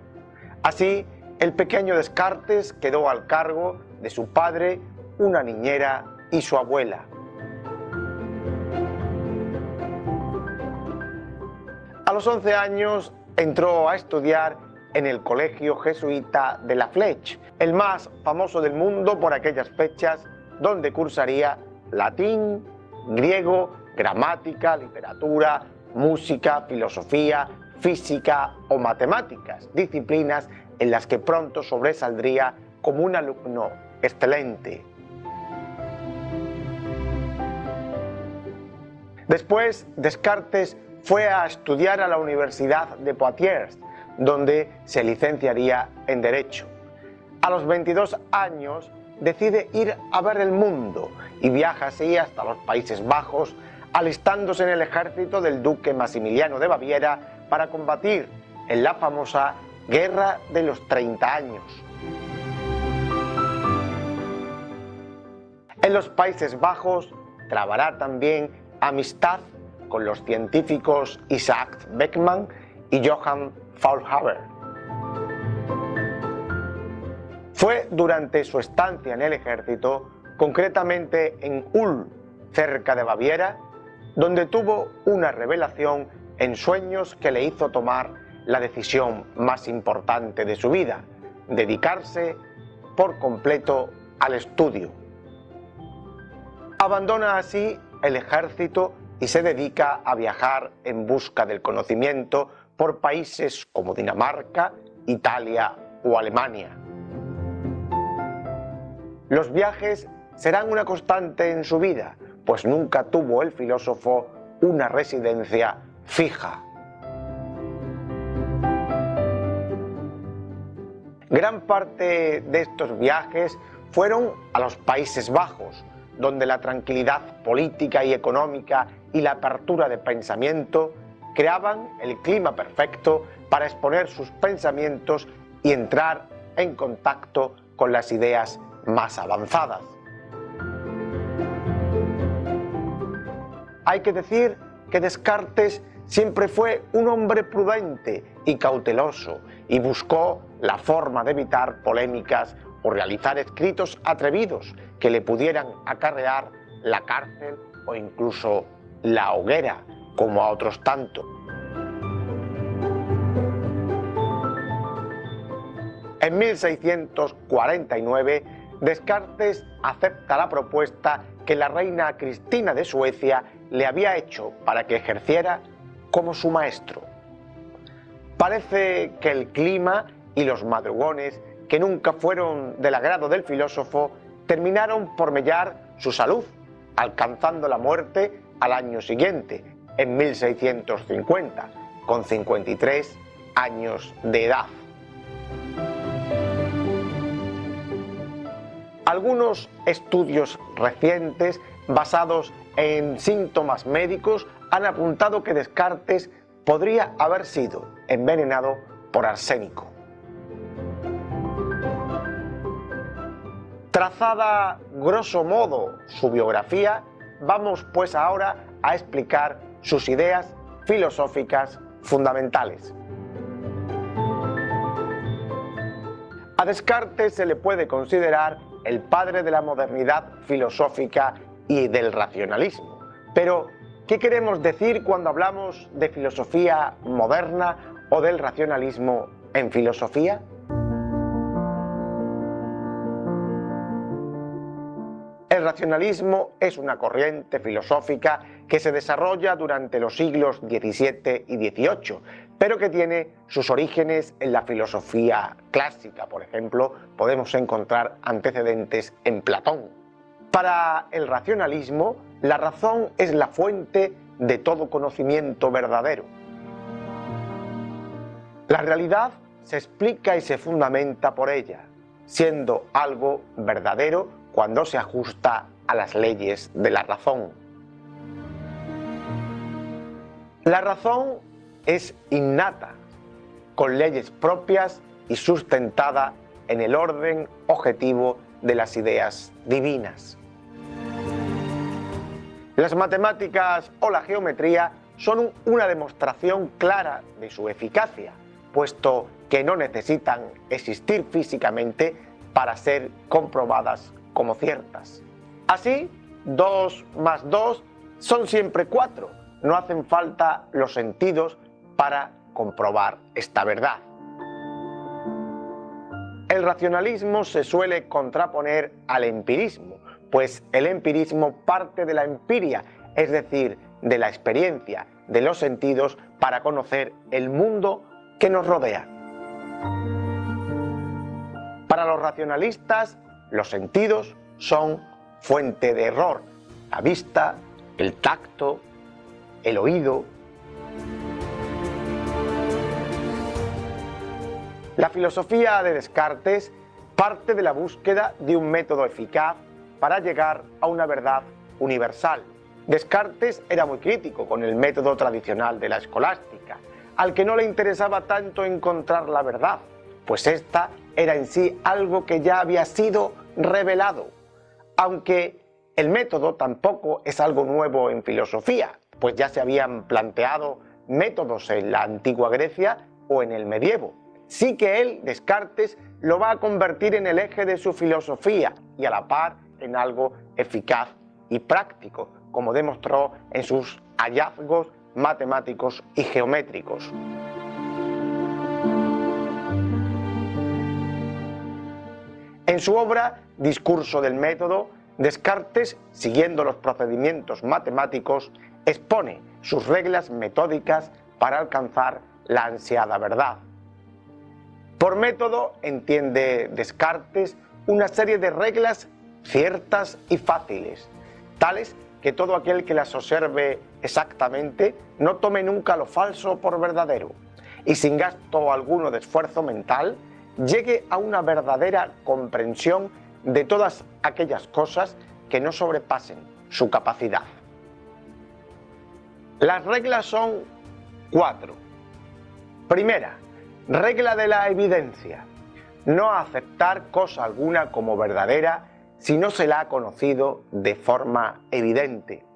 [SPEAKER 3] Así, el pequeño Descartes quedó al cargo de su padre, una niñera y su abuela. A los 11 años entró a estudiar en el colegio jesuita de La Flèche, el más famoso del mundo por aquellas fechas, donde cursaría latín, griego, gramática, literatura, música, filosofía, física o matemáticas, disciplinas en las que pronto sobresaldría como un alumno excelente. Después, Descartes fue a estudiar a la Universidad de Poitiers, donde se licenciaría en Derecho. A los 22 años decide ir a ver el mundo y viaja así hasta los Países Bajos, alistándose en el ejército del duque Maximiliano de Baviera para combatir en la famosa Guerra de los 30 años. En los Países Bajos trabará también amistad con los científicos Isaac Beckmann y Johann Faulhaber. Fue durante su estancia en el ejército, concretamente en Ulm, cerca de Baviera, donde tuvo una revelación en sueños que le hizo tomar la decisión más importante de su vida: dedicarse por completo al estudio. Abandona así el ejército y se dedica a viajar en busca del conocimiento por países como Dinamarca, Italia o Alemania. Los viajes serán una constante en su vida, pues nunca tuvo el filósofo una residencia fija. Gran parte de estos viajes fueron a los Países Bajos, donde la tranquilidad política y económica y la apertura de pensamiento creaban el clima perfecto para exponer sus pensamientos y entrar en contacto con las ideas más avanzadas. Hay que decir que Descartes siempre fue un hombre prudente y cauteloso y buscó la forma de evitar polémicas o realizar escritos atrevidos que le pudieran acarrear la cárcel o incluso la hoguera, como a otros tantos. En 1649, Descartes acepta la propuesta que la reina Cristina de Suecia le había hecho para que ejerciera como su maestro. Parece que el clima y los madrugones, que nunca fueron del agrado del filósofo, terminaron por mellar su salud, alcanzando la muerte al año siguiente, en 1650, con 53 años de edad. Algunos estudios recientes, basados en síntomas médicos, han apuntado que Descartes podría haber sido envenenado por arsénico. Tras Trazada grosso modo su biografía, vamos pues ahora a explicar sus ideas filosóficas fundamentales. A Descartes se le puede considerar el padre de la modernidad filosófica y del racionalismo. Pero, ¿qué queremos decir cuando hablamos de filosofía moderna o del racionalismo en filosofía? El racionalismo es una corriente filosófica que se desarrolla durante los siglos XVII y XVIII, pero que tiene sus orígenes en la filosofía clásica. Por ejemplo, podemos encontrar antecedentes en Platón. Para el racionalismo, la razón es la fuente de todo conocimiento verdadero. La realidad se explica y se fundamenta por ella, siendo algo verdadero cuando se ajusta a las leyes de la razón. La razón es innata, con leyes propias y sustentada en el orden objetivo de las ideas divinas. Las matemáticas o la geometría son una demostración clara de su eficacia, puesto que no necesitan existir físicamente para ser comprobadas como ciertas. Así, 2 más 2 son siempre 4. No hacen falta los sentidos para comprobar esta verdad. El racionalismo se suele contraponer al empirismo, pues el empirismo parte de la empiria, es decir, de la experiencia, de los sentidos, para conocer el mundo que nos rodea. Para los racionalistas, los sentidos son fuente de error: la vista, el tacto, el oído. La filosofía de Descartes parte de la búsqueda de un método eficaz para llegar a una verdad universal. Descartes era muy crítico con el método tradicional de la escolástica, al que no le interesaba tanto encontrar la verdad, pues esta era en sí algo que ya había sido revelado. Aunque el método tampoco es algo nuevo en filosofía, pues ya se habían planteado métodos en la antigua Grecia o en el medievo. Sí que él, Descartes, lo va a convertir en el eje de su filosofía y a la par en algo eficaz y práctico, como demostró en sus hallazgos matemáticos y geométricos. En su obra Discurso del método, Descartes, siguiendo los procedimientos matemáticos, expone sus reglas metódicas para alcanzar la ansiada verdad. Por método entiende Descartes una serie de reglas ciertas y fáciles, tales que todo aquel que las observe exactamente no tome nunca lo falso por verdadero, y sin gasto alguno de esfuerzo mental llegue a una verdadera comprensión de todas aquellas cosas que no sobrepasen su capacidad. Las reglas son 4. Primera, regla de la evidencia: no aceptar cosa alguna como verdadera si no se la ha conocido de forma evidente.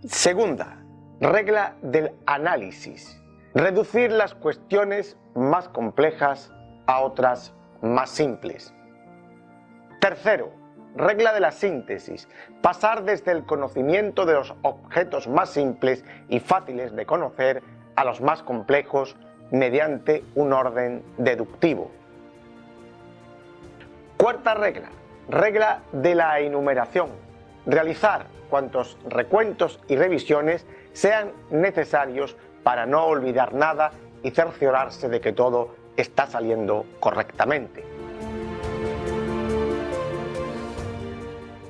[SPEAKER 3] Segunda, regla del análisis: reducir las cuestiones más complejas a otras más simples. Tercero, regla de la síntesis: pasar desde el conocimiento de los objetos más simples y fáciles de conocer a los más complejos mediante un orden deductivo. Cuarta regla, regla de la enumeración: realizar cuantos recuentos y revisiones sean necesarios para no olvidar nada y cerciorarse de que todo está saliendo correctamente.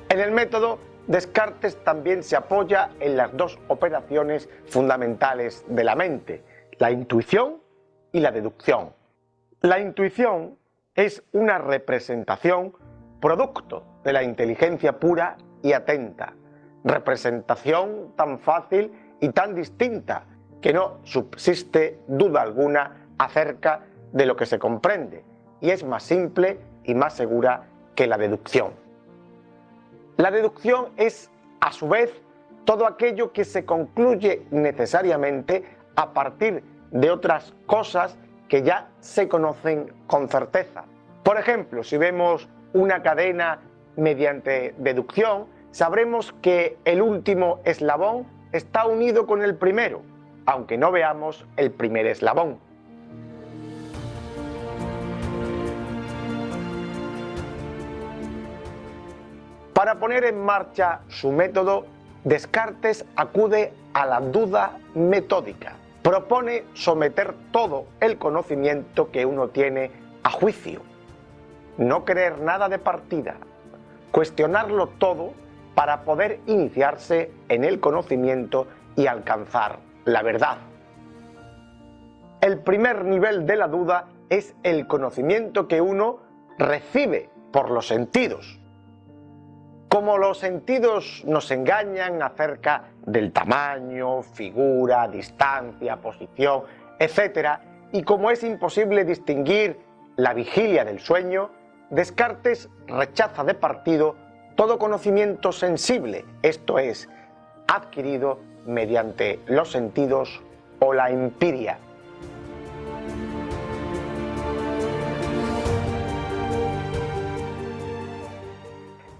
[SPEAKER 3] En el método, Descartes también se apoya en las dos operaciones fundamentales de la mente: la intuición y la deducción. La intuición es una representación producto de la inteligencia pura y atenta, representación tan fácil y tan distinta que no subsiste duda alguna acerca de lo que se comprende, y es más simple y más segura que la deducción. La deducción es, a su vez, todo aquello que se concluye necesariamente a partir de otras cosas que ya se conocen con certeza. Por ejemplo, si vemos una cadena mediante deducción, sabremos que el último eslabón está unido con el primero, aunque no veamos el primer eslabón. Para poner en marcha su método, Descartes acude a la duda metódica. Propone someter todo el conocimiento que uno tiene a juicio, no creer nada de partida, cuestionarlo todo para poder iniciarse en el conocimiento y alcanzar la verdad. El primer nivel de la duda es el conocimiento que uno recibe por los sentidos. Como los sentidos nos engañan acerca del tamaño, figura, distancia, posición, etc., y como es imposible distinguir la vigilia del sueño, Descartes rechaza de partido todo conocimiento sensible, esto es, adquirido mediante los sentidos o la empiria.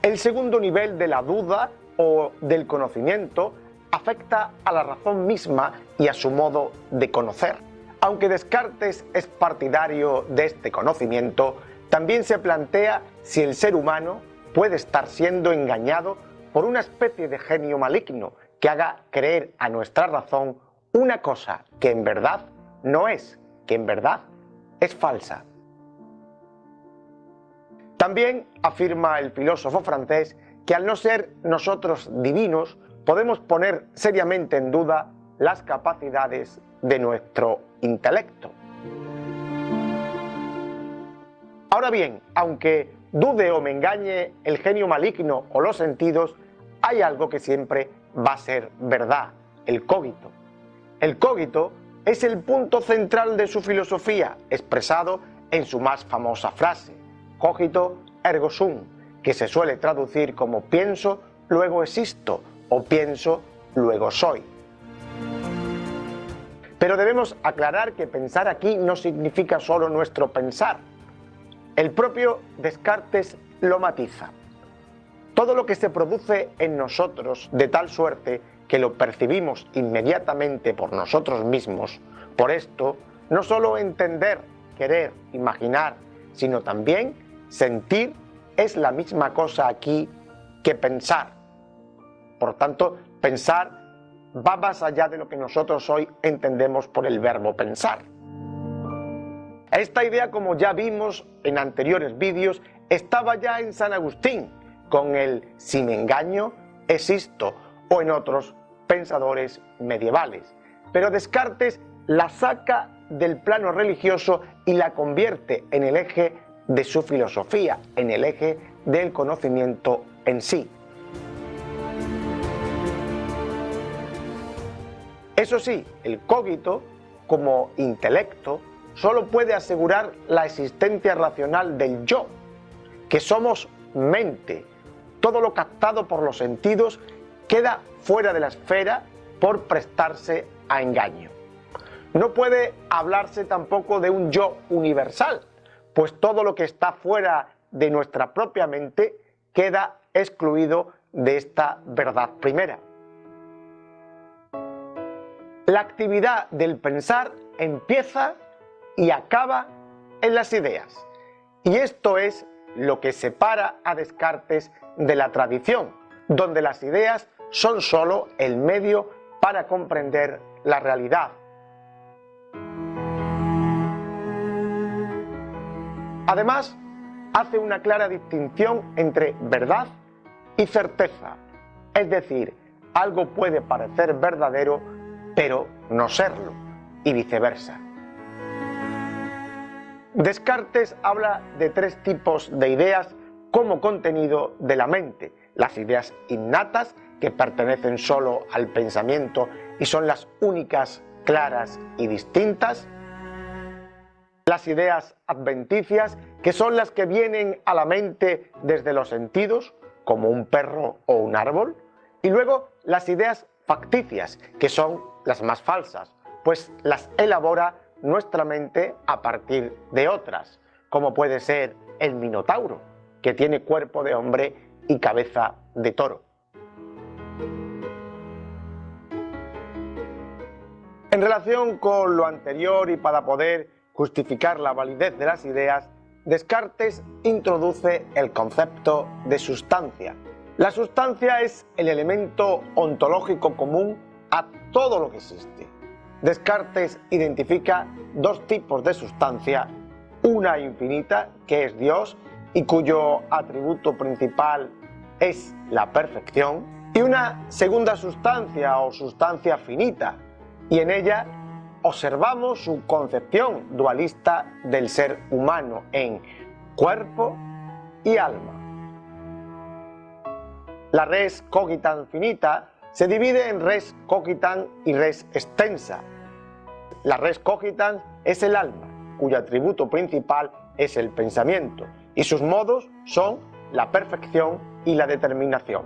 [SPEAKER 3] El segundo nivel de la duda o del conocimiento afecta a la razón misma y a su modo de conocer. Aunque Descartes es partidario de este conocimiento, también se plantea si el ser humano puede estar siendo engañado por una especie de genio maligno que haga creer a nuestra razón una cosa que en verdad no es, que en verdad es falsa. También afirma el filósofo francés que al no ser nosotros divinos, podemos poner seriamente en duda las capacidades de nuestro intelecto. Ahora bien, aunque dude o me engañe el genio maligno o los sentidos, hay algo que siempre va a ser verdad: el cogito. El cogito es el punto central de su filosofía, expresado en su más famosa frase: cogito ergo sum, que se suele traducir como pienso, luego existo, o pienso, luego soy. Pero debemos aclarar que pensar aquí no significa solo nuestro pensar. El propio Descartes lo matiza. Todo lo que se produce en nosotros de tal suerte que lo percibimos inmediatamente por nosotros mismos. Por esto, no solo entender, querer, imaginar, sino también sentir es la misma cosa aquí que pensar. Por tanto, pensar va más allá de lo que nosotros hoy entendemos por el verbo pensar. Esta idea, como ya vimos en anteriores vídeos, estaba ya en San Agustín, con el si me engaño, existo, o en otros pensadores medievales. Pero Descartes la saca del plano religioso y la convierte en el eje de su filosofía, en el eje del conocimiento en sí. Eso sí, el cogito, como intelecto, solo puede asegurar la existencia racional del yo, que somos mente. Todo lo captado por los sentidos queda fuera de la esfera por prestarse a engaño. No puede hablarse tampoco de un yo universal, pues todo lo que está fuera de nuestra propia mente queda excluido de esta verdad primera. La actividad del pensar empieza y acaba en las ideas, y esto es lo que separa a Descartes de la tradición, donde las ideas son solo el medio para comprender la realidad. Además, hace una clara distinción entre verdad y certeza, es decir, algo puede parecer verdadero, pero no serlo, y viceversa. Descartes habla de tres tipos de ideas como contenido de la mente: las ideas innatas, que pertenecen solo al pensamiento y son las únicas, claras y distintas; las ideas adventicias, que son las que vienen a la mente desde los sentidos, como un perro o un árbol, y luego las ideas facticias, que son las más falsas, pues las elabora nuestra mente a partir de otras, como puede ser el Minotauro, que tiene cuerpo de hombre y cabeza de toro. En relación con lo anterior y para poder justificar la validez de las ideas, Descartes introduce el concepto de sustancia. La sustancia es el elemento ontológico común a todo lo que existe. Descartes identifica dos tipos de sustancia, una infinita, que es Dios y cuyo atributo principal es la perfección, y una segunda sustancia o sustancia finita, y en ella observamos su concepción dualista del ser humano en cuerpo y alma. La res cogitans finita se divide en res cogitans y res extensa. La res cogitans es el alma, cuyo atributo principal es el pensamiento, y sus modos son la perfección y la determinación.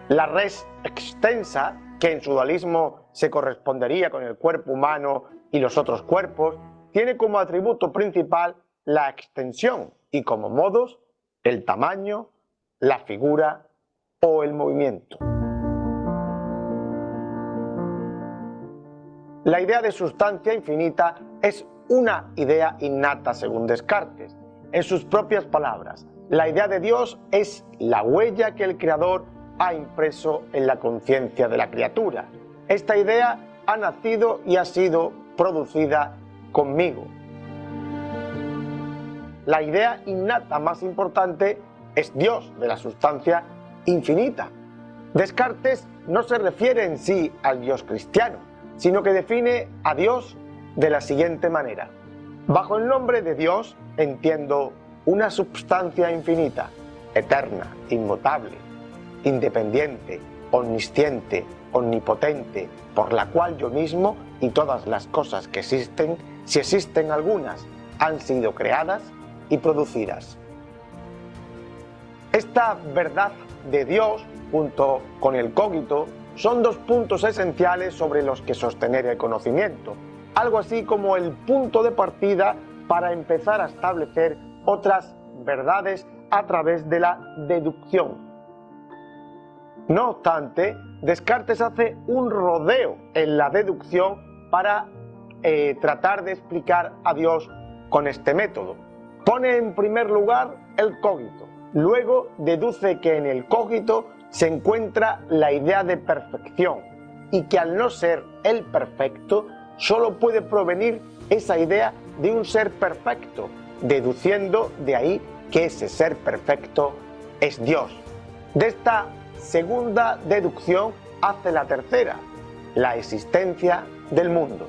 [SPEAKER 3] La res extensa, que en su dualismo se correspondería con el cuerpo humano y los otros cuerpos, tiene como atributo principal la extensión y como modos el tamaño, la figura o el movimiento. La idea de sustancia infinita es una idea innata según Descartes. En sus propias palabras, la idea de Dios es la huella que el Creador ha impreso en la conciencia de la criatura. Esta idea ha nacido y ha sido producida conmigo. La idea innata más importante es Dios, de la sustancia infinita. Descartes no se refiere en sí al Dios cristiano, sino que define a Dios de la siguiente manera. Bajo el nombre de Dios entiendo una substancia infinita, eterna, inmutable, independiente, omnisciente, omnipotente, por la cual yo mismo y todas las cosas que existen, si existen algunas, han sido creadas y producidas. Esta verdad de Dios, junto con el cogito, son dos puntos esenciales sobre los que sostener el conocimiento, algo así como el punto de partida para empezar a establecer otras verdades a través de la deducción. No obstante, Descartes hace un rodeo en la deducción para tratar de explicar a Dios con este método. Pone en primer lugar el cogito, luego deduce que en el cogito se encuentra la idea de perfección y que al no ser el perfecto, solo puede provenir esa idea de un ser perfecto, deduciendo de ahí que ese ser perfecto es Dios. De esta segunda deducción hace la tercera, la existencia del mundo.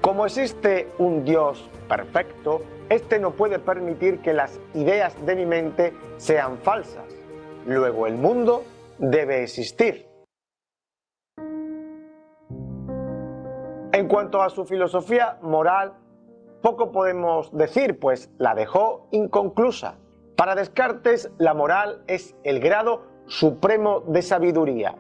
[SPEAKER 3] Como existe un Dios perfecto, este no puede permitir que las ideas de mi mente sean falsas. Luego el mundo debe existir. En cuanto a su filosofía moral, poco podemos decir, pues la dejó inconclusa. Para Descartes, la moral es el grado supremo de sabiduría,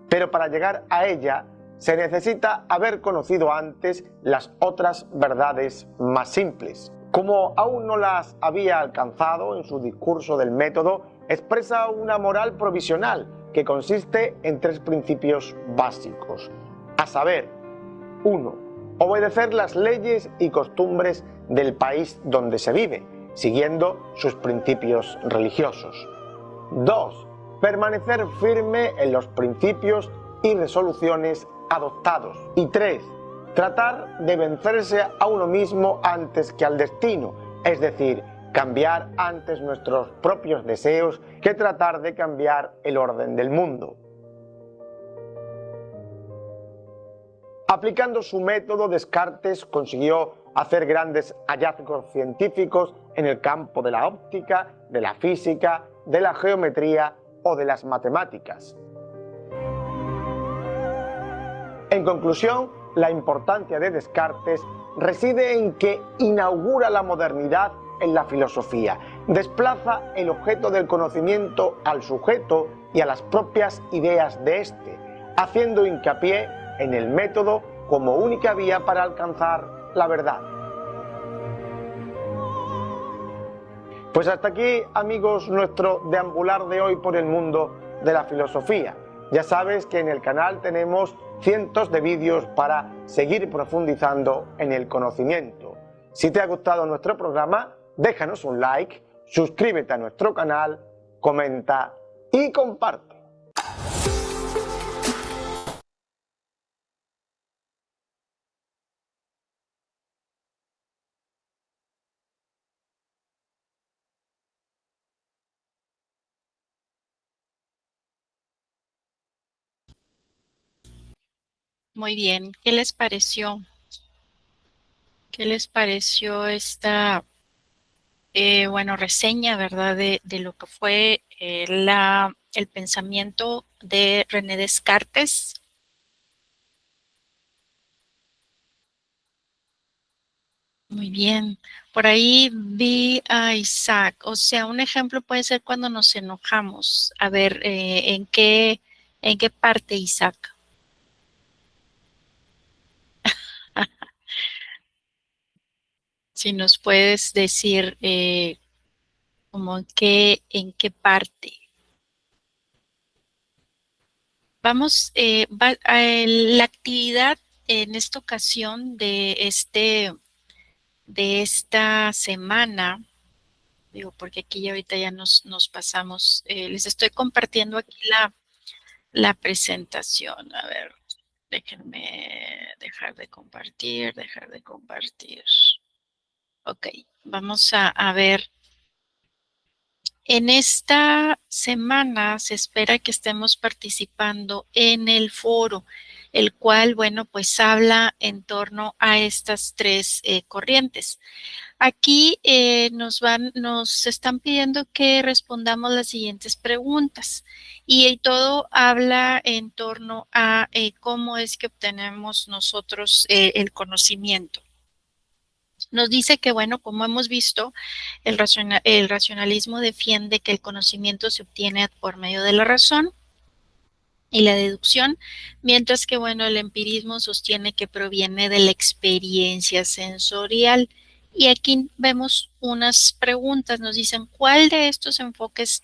[SPEAKER 3] pero para llegar a ella se necesita haber conocido antes las otras verdades más simples. Como aún no las había alcanzado, en su discurso del método expresa una moral provisional que consiste en tres principios básicos, a saber: 1. Obedecer las leyes y costumbres del país donde se vive, siguiendo sus principios religiosos. 2. Permanecer firme en los principios y resoluciones adoptados. Y 3. Tratar de vencerse a uno mismo antes que al destino, es decir, cambiar antes nuestros propios deseos que tratar de cambiar el orden del mundo. Aplicando su método, Descartes consiguió hacer grandes hallazgos científicos en el campo de la óptica, de la física, de la geometría o de las matemáticas. En conclusión, la importancia de Descartes reside en que inaugura la modernidad en la filosofía, desplaza el objeto del conocimiento al sujeto y a las propias ideas de éste, haciendo hincapié en el método como única vía para alcanzar la verdad. Pues hasta aquí, amigos, nuestro deambular de hoy por el mundo de la filosofía. Ya sabes que en el canal tenemos cientos de vídeos para seguir profundizando en el conocimiento. Si te ha gustado nuestro programa, déjanos un like, suscríbete a nuestro canal, comenta y comparte.
[SPEAKER 1] Muy bien, ¿qué les pareció? ¿Qué les pareció esta, reseña, verdad, de lo que fue el pensamiento de René Descartes? Muy bien. Por ahí vi a Isaac. O sea, un ejemplo puede ser cuando nos enojamos. A ver, en qué parte, Isaac? Si nos puedes decir como en qué parte. Vamos, la actividad en esta ocasión de esta semana, digo, porque aquí ya ahorita ya nos pasamos, les estoy compartiendo aquí la presentación. A ver, déjenme dejar de compartir. Ok, vamos a ver. En esta semana se espera que estemos participando en el foro, el cual, bueno, pues habla en torno a estas tres corrientes. Aquí nos están pidiendo que respondamos las siguientes preguntas y todo habla en torno a cómo es que obtenemos nosotros el conocimiento. Nos dice que, bueno, como hemos visto, el racionalismo defiende que el conocimiento se obtiene por medio de la razón y la deducción, mientras que, bueno, el empirismo sostiene que proviene de la experiencia sensorial. Y aquí vemos unas preguntas, nos dicen, ¿cuál de estos enfoques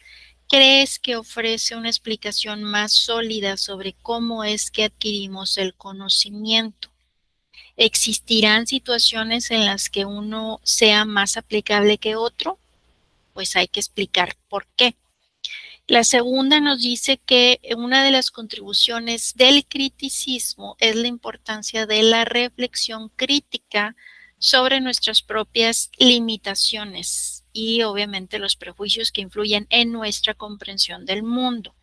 [SPEAKER 1] crees que ofrece una explicación más sólida sobre cómo es que adquirimos el conocimiento? ¿Existirán situaciones en las que uno sea más aplicable que otro? Pues hay que explicar por qué. La segunda nos dice que una de las contribuciones del criticismo es la importancia de la reflexión crítica sobre nuestras propias limitaciones y obviamente los prejuicios que influyen en nuestra comprensión del mundo.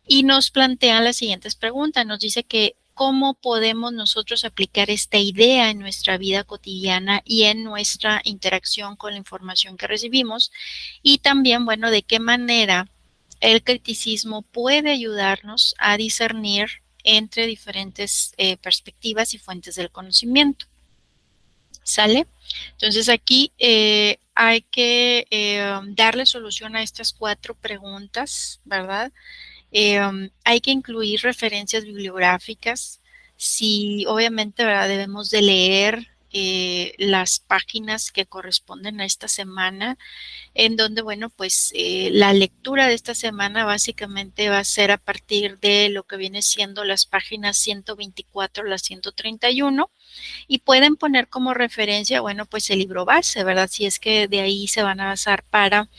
[SPEAKER 1] Y nos plantea las siguientes preguntas. Nos dice que cómo podemos nosotros aplicar esta idea en nuestra vida cotidiana y en nuestra interacción con la información que recibimos. Y también, bueno, de qué manera el criticismo puede ayudarnos a discernir entre diferentes perspectivas y fuentes del conocimiento. ¿Sale? Entonces aquí hay que darle solución a estas 4 preguntas, ¿verdad? Hay que incluir referencias bibliográficas. Si obviamente, ¿verdad? Debemos de leer las páginas que corresponden a esta semana, en donde, bueno, pues la lectura de esta semana básicamente va a ser a partir de lo que viene siendo las páginas 124 a las 131 y pueden poner como referencia, bueno, pues el libro base, ¿verdad? Si es que de ahí se van a basar para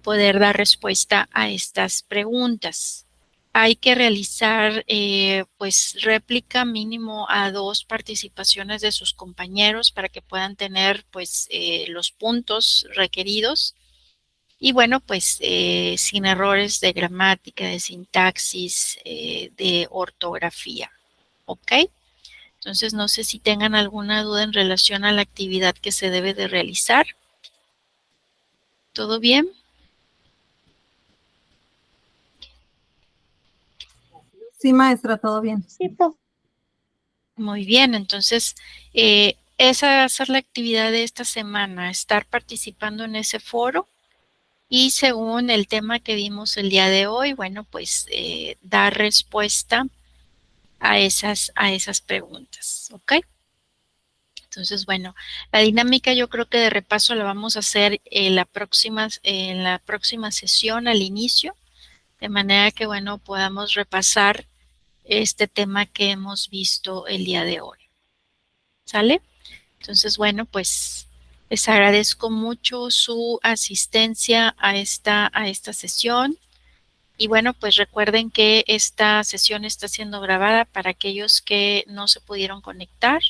[SPEAKER 1] poder dar respuesta a estas preguntas. Hay que realizar pues réplica mínimo a 2 participaciones de sus compañeros para que puedan tener pues los puntos requeridos y bueno pues sin errores de gramática, de sintaxis, de ortografía. ¿Ok? Entonces no sé si tengan alguna duda en relación a la actividad que se debe de realizar. ¿Todo bien?
[SPEAKER 4] Sí, maestra, todo bien.
[SPEAKER 2] Sí, pues.
[SPEAKER 1] Muy bien, entonces esa va a ser la actividad de esta semana, estar participando en ese foro y según el tema que vimos el día de hoy, bueno, pues dar respuesta a esas preguntas, ¿ok? Entonces, bueno, la dinámica yo creo que de repaso la vamos a hacer en la próxima sesión al inicio, de manera que, bueno, podamos repasar este tema que hemos visto el día de hoy. ¿Sale? Entonces, bueno, pues les agradezco mucho su asistencia a esta sesión. Y bueno, pues recuerden que esta sesión está siendo grabada para aquellos que no se pudieron conectar.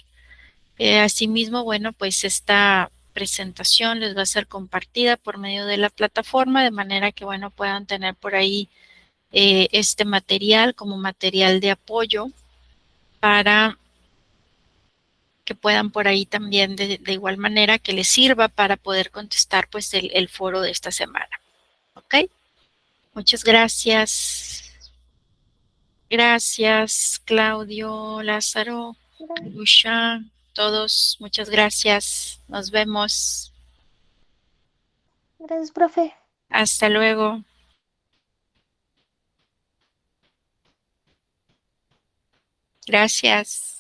[SPEAKER 1] Asimismo, bueno, pues esta presentación les va a ser compartida por medio de la plataforma, de manera que, bueno, puedan tener por ahí este material como material de apoyo para que puedan por ahí también de igual manera que les sirva para poder contestar pues el foro de esta semana. ¿Ok? Muchas gracias. Gracias, Claudio, Lázaro, Lucia, todos, muchas gracias. Nos vemos.
[SPEAKER 4] Gracias, profe.
[SPEAKER 1] Hasta luego. Gracias.